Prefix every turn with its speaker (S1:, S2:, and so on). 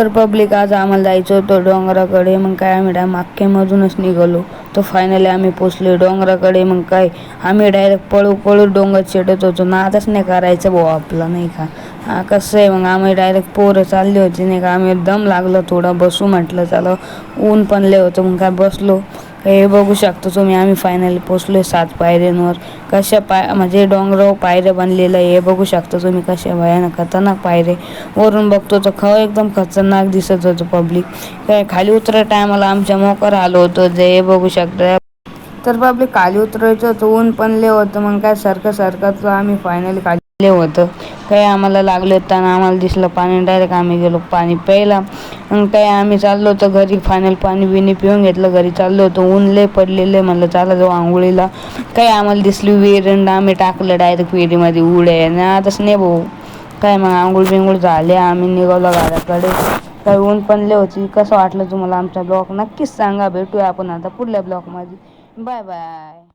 S1: तर पब्लिक आज आम्हाला जायचं होतं डोंगराकडे. मग काय आम्ही अख्ख्यामधूनच निघालो. तर फायनली आम्ही पोचलो डोंगराकडे. मग काय आम्ही डायरेक्ट पळू पळू डोंगर चढत होतो. नादच नाही करायचा भाऊ आपला, नाही का. कसं आहे, मग आम्ही डायरेक्ट पोरं चालली होती, नाही का. आम्ही दम लागलं थोडं, बसू म्हटलं चला. ऊन पण लय होतं, मग काय बसलो. हे बघू शकता तुम्ही, आम्ही फायनली पोचलो 7 पायऱ्यांवर. कशा म्हणजे डोंगरावर पायऱ्या बनलेलं आहे, हे बघू शकता तुम्ही. कशा भयानक खतरनाक पायरे. वरून बघतो तर एकदम खतरनाक दिसत होतं पब्लिक. काय खाली उतरायच्या टायमाला आमच्या मोकर आलो होतो, जे हे बघू शकता. तर पब्लिक खाली उतरायचं होतं, ऊन पण लय होतं. मग काय सरकत आम्ही फायनली खाली होतं. काय आम्हाला लागले होतं आणि आम्हाला दिसलं पाणी. डायरेक्ट आम्ही गेलो पाणी प्यायला. मग काय आम्ही चाललो होतो घरी. फायनल पाणी बिणी पिऊन घेतलं, घरी चाललो होतो. ऊन लय पडलेलं म्हणलं चला जाऊ आंघोळीला. काय आम्हाला दिसली विहीर, आम्ही टाकलं डायरेक्ट विहिरीमध्ये उड्या. नादच नाही भाऊ. काय मग आंघोळ बिंघोळ झाले, आम्ही निघालो घराकडे. काय ऊन पण लय होती. कसं वाटलं तुम्हाला आमचा ब्लॉग नक्कीच सांगा. भेटूया आपण आता पुढल्या ब्लॉगमध्ये. Bye bye.